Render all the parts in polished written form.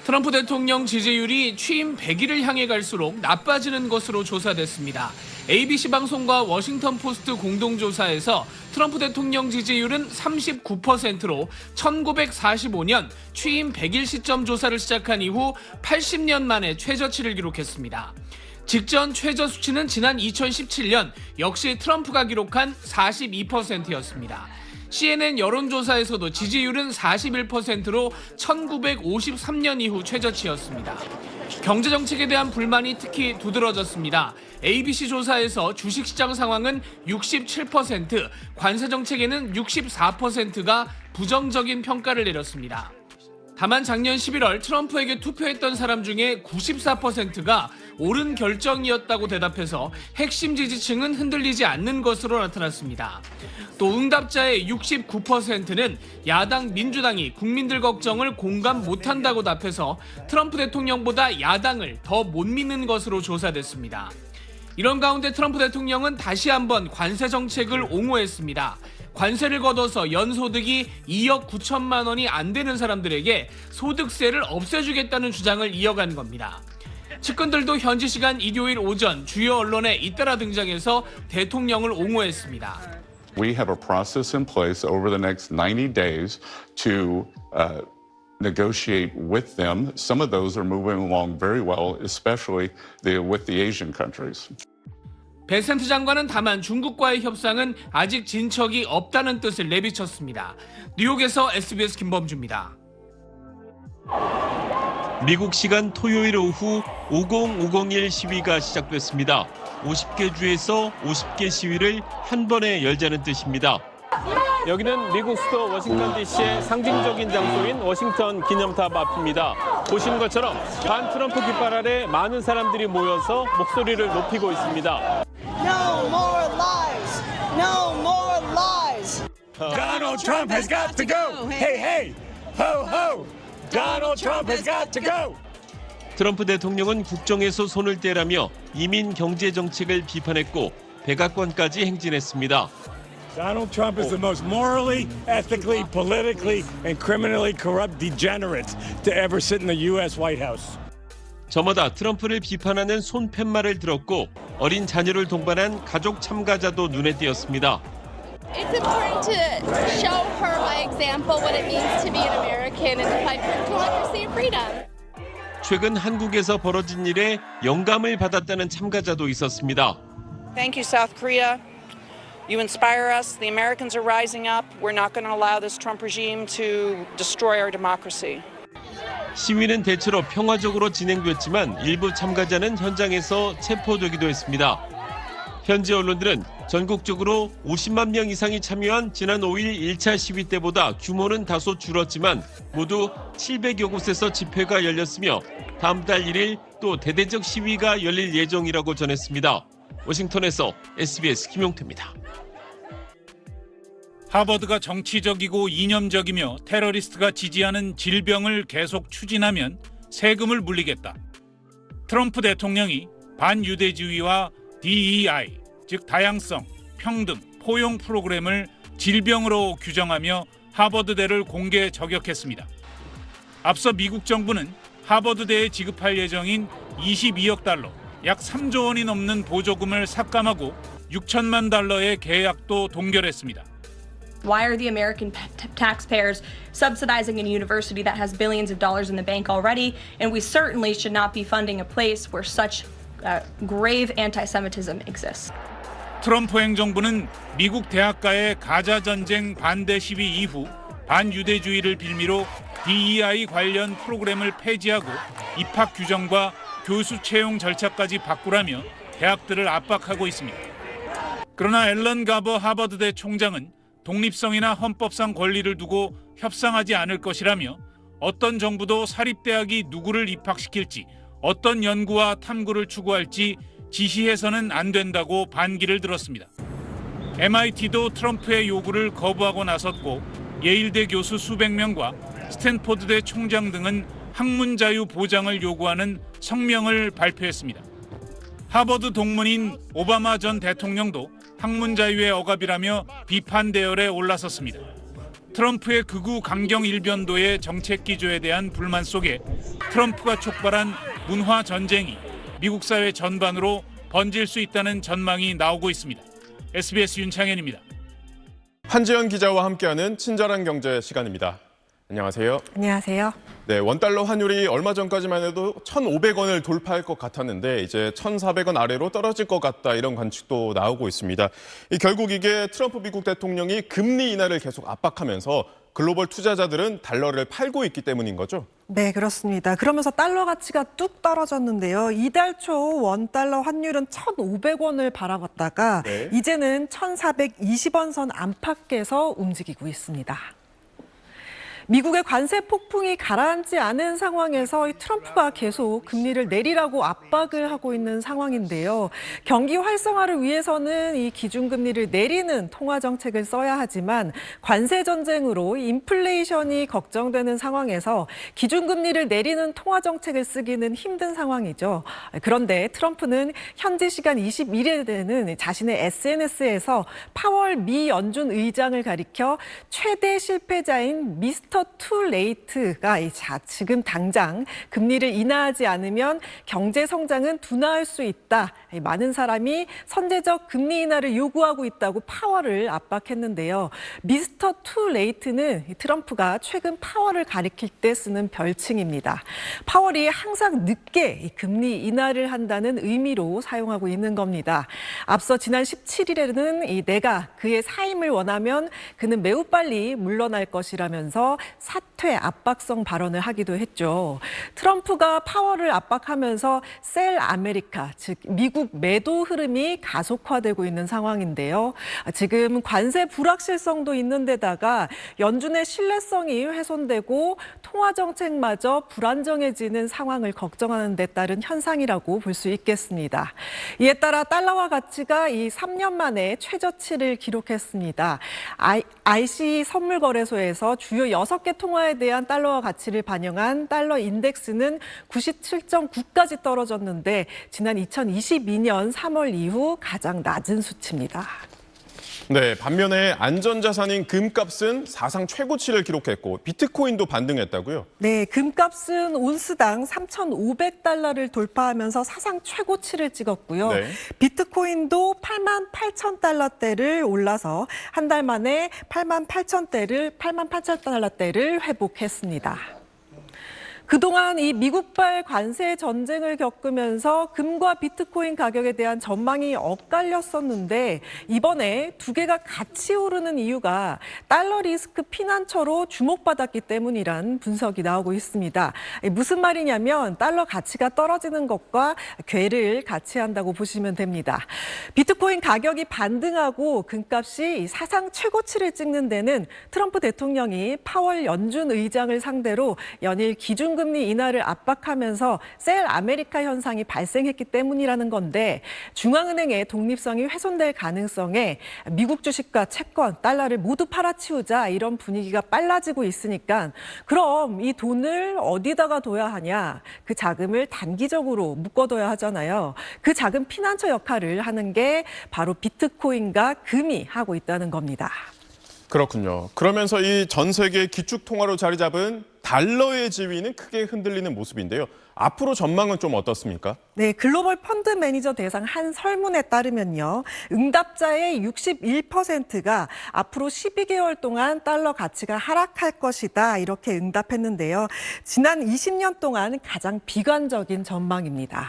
트럼프 대통령 지지율이 취임 100일을 향해 갈수록 나빠지는 것으로 조사됐습니다. ABC 방송과 워싱턴 포스트 공동조사에서 트럼프 대통령 지지율은 39%로 1945년 취임 100일 시점 조사를 시작한 이후 80년 만에 최저치를 기록했습니다. 직전 최저 수치는 지난 2017년 역시 트럼프가 기록한 42%였습니다. CNN 여론조사에서도 지지율은 41%로 1953년 이후 최저치였습니다. 경제정책에 대한 불만이 특히 두드러졌습니다. ABC 조사에서 주식시장 상황은 67%, 관세정책에는 64%가 부정적인 평가를 내렸습니다. 다만 작년 11월 트럼프에게 투표했던 사람 중에 94%가 옳은 결정이었다고 대답해서 핵심 지지층은 흔들리지 않는 것으로 나타났습니다. 또 응답자의 69%는 야당 민주당이 국민들 걱정을 공감 못한다고 답해서 트럼프 대통령보다 야당을 더 못 믿는 것으로 조사됐습니다. 이런 가운데 트럼프 대통령은 다시 한번 관세 정책을 옹호했습니다. 관세를 걷어서 연소득이 2억 9천만 원이 안 되는 사람들에게 소득세를 없애주겠다는 주장을 이어간 겁니다. 측근들도 현지 시간 일요일 오전 주요 언론에 잇따라 등장해서 대통령을 옹호했습니다. We have a process in place over the next 90 days to negotiate with them. Some of those are moving along very well, especially with the Asian countries. 베센트 장관은 다만 중국과의 협상은 아직 진척이 없다는 뜻을 내비쳤습니다. 뉴욕에서 SBS 김범주입니다. 미국 시간 토요일 오후 50501 시위가 시작됐습니다. 50개 주에서 50개 시위를 한 번에 열자는 뜻입니다. 여기는 미국 수도 워싱턴 DC의 상징적인 장소인 워싱턴 기념탑 앞입니다. 보시는 것처럼 반 트럼프 깃발 아래 많은 사람들이 모여서 목소리를 높이고 있습니다. No more lies! No more lies! Donald Trump has got to go! Hey, hey! Ho, ho! Donald Trump has got to go! 트럼프 대통령은 국정에서 손을 떼라며 이민 경제 정책을 비판했고 백악관까지 행진했습니다. Donald Trump is the most morally, ethically, politically, and criminally corrupt degenerate to ever sit in the U.S. White House. 저마다 트럼프를 비판하는 손팻말을 들었고 어린 자녀를 동반한 가족 참가자도 눈에 띄었습니다. It's important to show her by example what it means to be an American and to fight for democracy and freedom. 최근 한국에서 벌어진 일에 영감을 받았다는 참가자도 있었습니다. Thank you, South Korea. You inspire us. The Americans are rising up. We're not going to allow this Trump regime to destroy our democracy. 시위는 대체로 평화적으로 진행됐지만 일부 참가자는 현장에서 체포되기도 했습니다. 현지 언론들은 전국적으로 50만 명 이상이 참여한 지난 5일 1차 시위 때보다 규모는 다소 줄었지만 모두 700여 곳에서 집회가 열렸으며 다음 달 1일 또 대대적 시위가 열릴 예정이라고 전했습니다. 워싱턴에서 SBS 김용태입니다. 하버드가 정치적이고 이념적이며 테러리스트가 지지하는 질병을 계속 추진하면 세금을 물리겠다. 트럼프 대통령이 반유대주의와 DEI, 즉 다양성, 평등, 포용 프로그램을 질병으로 규정하며 하버드대를 공개 저격했습니다. 앞서 미국 정부는 하버드대에 지급할 예정인 22억 달러, 약 3조 원이 넘는 보조금을 삭감하고 6천만 달러의 계약도 동결했습니다. Why are the American taxpayers subsidizing a university that has billions of dollars in the bank already? And we certainly should not be funding a place where such grave anti-Semitism exists. 트럼프 행정부는 미국 대학가의 가자 전쟁 반대 시위 이후 반유대주의를 빌미로 DEI 관련 프로그램을 폐지하고 입학 규정과 교수 채용 절차까지 바꾸라며 대학들을 압박하고 있습니다. 그러나 앨런 가버 하버드대 총장은 독립성이나 헌법상 권리를 두고 협상하지 않을 것이라며 어떤 정부도 사립대학이 누구를 입학시킬지 어떤 연구와 탐구를 추구할지 지시해서는 안 된다고 반기를 들었습니다. MIT도 트럼프의 요구를 거부하고 나섰고 예일대 교수 수백 명과 스탠포드대 총장 등은 학문 자유 보장을 요구하는 성명을 발표했습니다. 하버드 동문인 오바마 전 대통령도 학문 자유의 억압이라며 비판 대열에 올라섰습니다. 트럼프의 극우 강경 일변도의 정책 기조에 대한 불만 속에 트럼프가 촉발한 문화 전쟁이 미국 사회 전반으로 번질 수 있다는 전망이 나오고 있습니다. SBS 윤창현입니다. 한지연 기자와 함께하는 친절한 경제 시간입니다. 안녕하세요. 안녕하세요. 네, 원달러 환율이 얼마 전까지만 해도 1,500원을 돌파할 것 같았는데 이제 1,400원 아래로 떨어질 것 같다 이런 관측도 나오고 있습니다. 결국 이게 트럼프 미국 대통령이 금리 인하를 계속 압박하면서 글로벌 투자자들은 달러를 팔고 있기 때문인 거죠? 네, 그렇습니다. 그러면서 달러 가치가 뚝 떨어졌는데요. 이달 초 원달러 환율은 1,500원을 바라봤다가 네. 이제는 1,420원 선 안팎에서 움직이고 있습니다. 미국의 관세 폭풍이 가라앉지 않은 상황에서 트럼프가 계속 금리를 내리라고 압박을 하고 있는 상황인데요. 경기 활성화를 위해서는 이 기준금리를 내리는 통화 정책을 써야 하지만 관세 전쟁으로 인플레이션이 걱정되는 상황에서 기준금리를 내리는 통화 정책을 쓰기는 힘든 상황이죠. 그런데 트럼프는 현지 시간 21일에는 자신의 SNS에서 파월 미 연준 의장을 가리켜 최대 실패자인 미스터 투 레이트가 지금 당장 금리를 인하하지 않으면 경제 성장은 둔화할 수 있다. 많은 사람이 선제적 금리 인하를 요구하고 있다고 파월을 압박했는데요. 미스터 투 레이트는 트럼프가 최근 파월을 가리킬 때 쓰는 별칭입니다. 파월이 항상 늦게 금리 인하를 한다는 의미로 사용하고 있는 겁니다. 앞서 지난 17일에는 내가 그의 사임을 원하면 그는 매우 빨리 물러날 것이라면서 사퇴 압박성 발언을 하기도 했죠. 트럼프가 파월을 압박하면서 셀 아메리카, 즉 미국 매도 흐름이 가속화되고 있는 상황인데요. 지금 관세 불확실성도 있는 데다가 연준의 신뢰성이 훼손되고 통화 정책마저 불안정해지는 상황을 걱정하는 데 따른 현상이라고 볼 수 있겠습니다. 이에 따라 달러화 가치가 이 3년 만에 최저치를 기록했습니다. IC 선물거래소에서 주요 6개 통화에 대한 달러화 가치를 반영한 달러 인덱스는 97.9까지 떨어졌는데 지난 2022년 3월 이후 가장 낮은 수치입니다. 네, 반면에 안전자산인 금값은 사상 최고치를 기록했고 비트코인도 반등했다고요? 네, 금값은 온스당 3,500달러를 돌파하면서 사상 최고치를 찍었고요. 네. 비트코인도 88,000달러대를 올라서 한 달 만에 88,000달러대를 회복했습니다. 그동안 이 미국발 관세 전쟁을 겪으면서 금과 비트코인 가격에 대한 전망이 엇갈렸었는데 이번에 두 개가 같이 오르는 이유가 달러 리스크 피난처로 주목받았기 때문이란 분석이 나오고 있습니다. 무슨 말이냐면 달러 가치가 떨어지는 것과 괴를 같이 한다고 보시면 됩니다. 비트코인 가격이 반등하고 금값이 사상 최고치를 찍는 데는 트럼프 대통령이 파월 연준 의장을 상대로 연일 기준금리 인하를 압박하면서 셀 아메리카 현상이 발생했기 때문이라는 건데 중앙은행의 독립성이 훼손될 가능성에 미국 주식과 채권, 달러를 모두 팔아치우자 이런 분위기가 빨라지고 있으니까 그럼 이 돈을 어디다가 둬야 하냐? 그 자금을 단기적으로 묶어둬야 하잖아요. 그 자금 피난처 역할을 하는 게 바로 비트코인과 금이 하고 있다는 겁니다. 그렇군요. 그러면서 이 전 세계 기축통화로 자리 잡은 달러의 지위는 크게 흔들리는 모습인데요. 앞으로 전망은 좀 어떻습니까? 네, 글로벌 펀드 매니저 대상 한 설문에 따르면요. 응답자의 61%가 앞으로 12개월 동안 달러 가치가 하락할 것이다. 이렇게 응답했는데요. 지난 20년 동안 가장 비관적인 전망입니다.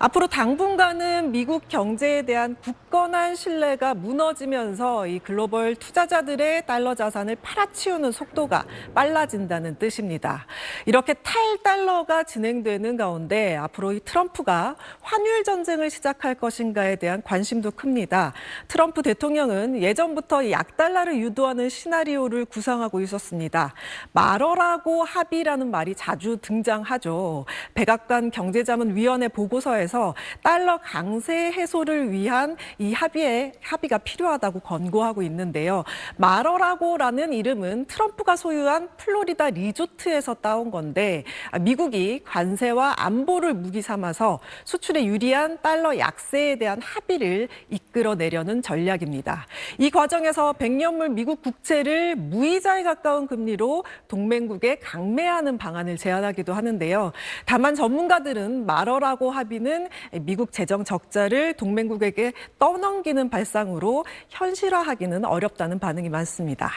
앞으로 당분간은 미국 경제에 대한 굳건한 신뢰가 무너지면서 이 글로벌 투자자들의 달러 자산을 팔아치우는 속도가 빨라진다는 뜻입니다. 이렇게 탈달러가 진행되는 가운데 앞으로 이 트럼프가 환율 전쟁을 시작할 것인가에 대한 관심도 큽니다. 트럼프 대통령은 예전부터 약달러를 유도하는 시나리오를 구상하고 있었습니다. 말어라고 합의라는 말이 자주 등장하죠. 백악관 경제자문위원회 보고서에서 통해서 달러 강세 해소를 위한 이 합의가 필요하다고 권고하고 있는데요. 마러라고라는 이름은 트럼프가 소유한 플로리다 리조트에서 따온 건데 미국이 관세와 안보를 무기 삼아서 수출에 유리한 달러 약세에 대한 합의를 이끌어내려는 전략입니다. 이 과정에서 100년물 미국 국채를 무이자에 가까운 금리로 동맹국에 강매하는 방안을 제안하기도 하는데요. 다만 전문가들은 마러라고 합의는 미국 재정 적자를 동맹국에게 떠넘기는 발상으로 현실화하기는 어렵다는 반응이 많습니다.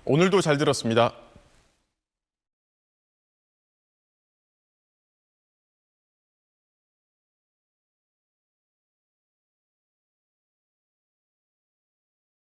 오늘도 잘 들었습니다.